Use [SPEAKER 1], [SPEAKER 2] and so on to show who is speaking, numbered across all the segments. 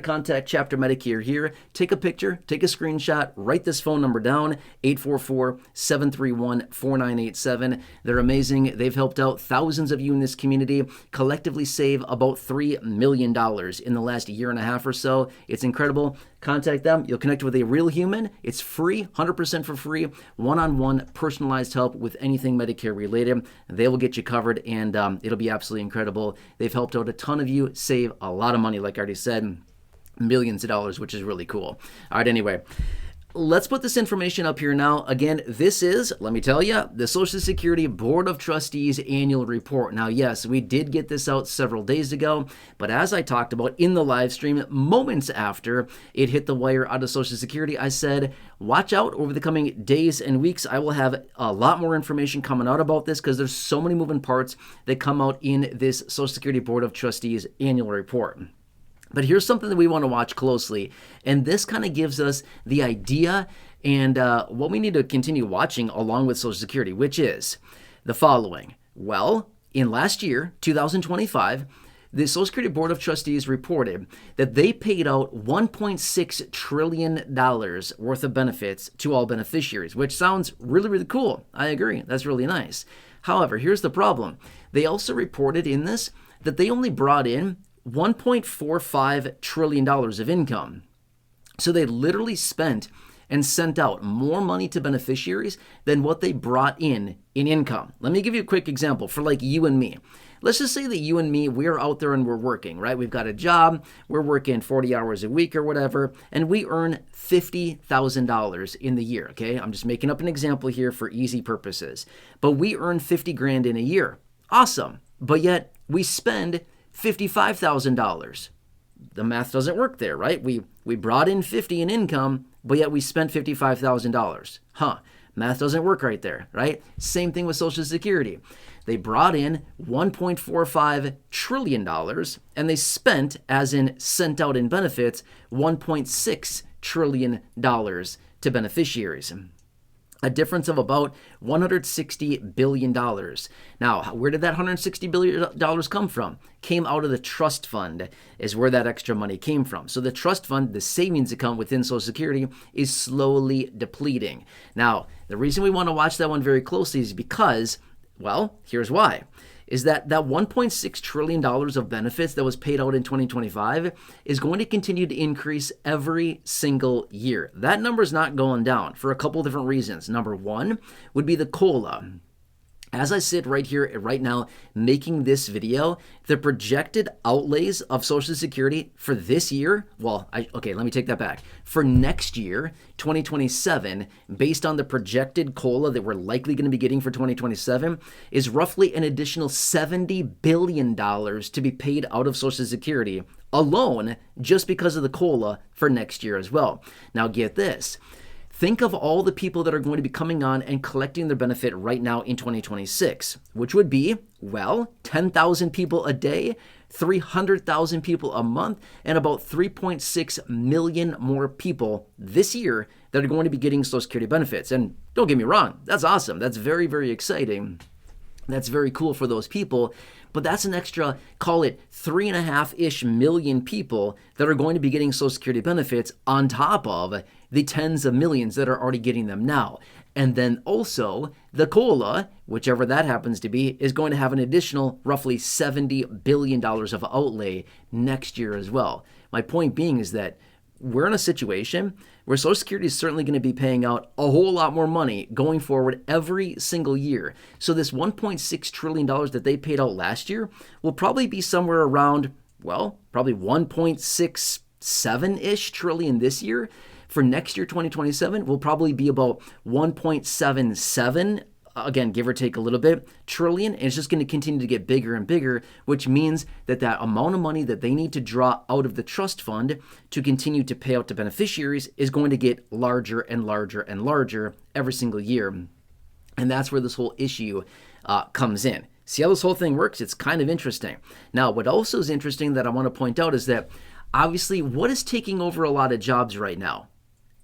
[SPEAKER 1] Contact Chapter Medicare here. Take a picture, take a screenshot, write this phone number down, 844-731-4987. They're amazing. They've helped out thousands of you in this community, collectively save about $3 million in the last year and a half or so. It's incredible. Contact them. You'll connect with a real human. It's free, 100% for free, one-on-one personalized help with anything Medicare related. They will get you covered, and it'll be absolutely incredible. They've helped out a ton of you save a lot of money, like I already said. Millions of dollars, which is really cool. All right, anyway, let's put this information up here now. Again, this is, let me tell you, the Social Security Board of Trustees annual report. Now, yes, we did get this out several days ago, but as I talked about in the live stream, moments after it hit the wire out of Social Security, I said, watch out over the coming days and weeks. I will have a lot more information coming out about this because there's so many moving parts that come out in this Social Security Board of Trustees annual report. But here's something that we want to watch closely, and this kind of gives us the idea and what we need to continue watching along with Social Security, which is the following. Well, in last year, 2025, the Social Security Board of Trustees reported that they paid out $1.6 trillion worth of benefits to all beneficiaries, which sounds really, really cool. I agree. That's really nice. However, here's the problem. They also reported in this that they only brought in $1.45 trillion of income. So they literally spent and sent out more money to beneficiaries than what they brought in income. Let me give you a quick example for like you and me. Let's just say that you and me, we're out there and we're working, right? We've got a job, we're working 40 hours a week or whatever, and we earn $50,000 in the year, okay? I'm just making up an example here for easy purposes. But we earn 50 grand in a year. Awesome. But yet we spend $55,000. The math doesn't work there, right? We brought in 50 in income, but yet we spent $55,000. Math doesn't work right there, right? Same thing with Social Security. They brought in $1.45 trillion and they spent, as in sent out in benefits, $1.6 trillion to beneficiaries. A difference of about $160 billion. Now, where did that $160 billion come from? Came out of the trust fund is where that extra money came from. So the trust fund, the savings account within Social Security, is slowly depleting. Now, the reason we want to watch that one very closely is because, well, here's why. Is that $1.6 trillion of benefits that was paid out in 2025 is going to continue to increase every single year. That number is not going down for a couple different reasons. Number one would be the COLA. As I sit right here, right now, making this video, the projected outlays of Social Security for this year, let me take that back. For next year, 2027, based on the projected COLA that we're likely going to be getting for 2027, is roughly an additional $70 billion to be paid out of Social Security alone just because of the COLA for next year as well. Now get this. Think of all the people that are going to be coming on and collecting their benefit right now in 2026, which would be, 10,000 people a day, 300,000 people a month, and about 3.6 million more people this year that are going to be getting Social Security benefits. And don't get me wrong, that's awesome. That's very, very exciting. That's very cool for those people. But that's an extra, call it 3.5-ish million people that are going to be getting Social Security benefits on top of the tens of millions that are already getting them now. And then also the COLA, whichever that happens to be, is going to have an additional roughly $70 billion of outlay next year as well. My point being is that we're in a situation where Social Security is certainly going to be paying out a whole lot more money going forward every single year. So this $1.6 trillion that they paid out last year will probably be somewhere around, probably 1.67-ish trillion this year. For next year, 2027, will probably be about 1.77, again, give or take a little bit, trillion. And it's just going to continue to get bigger and bigger, which means that that amount of money that they need to draw out of the trust fund to continue to pay out to beneficiaries is going to get larger and larger and larger every single year. And that's where this whole issue comes in. See how this whole thing works? It's kind of interesting. Now, what also is interesting that I want to point out is that obviously what is taking over a lot of jobs right now?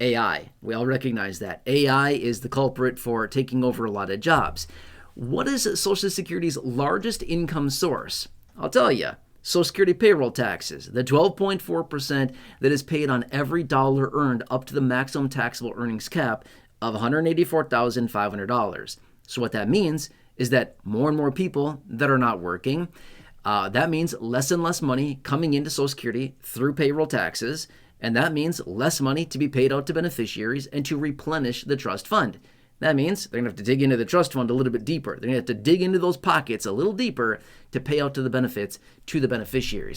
[SPEAKER 1] AI. We all recognize that. AI is the culprit for taking over a lot of jobs. What is Social Security's largest income source? I'll tell you. Social Security payroll taxes, the 12.4% that is paid on every dollar earned up to the maximum taxable earnings cap of $184,500. So what that means is that more and more people that are not working, that means less and less money coming into Social Security through payroll taxes, and that means less money to be paid out to beneficiaries and to replenish the trust fund. That means they're going to have to dig into the trust fund a little bit deeper. They're going to have to dig into those pockets a little deeper to pay out to the benefits to the beneficiaries.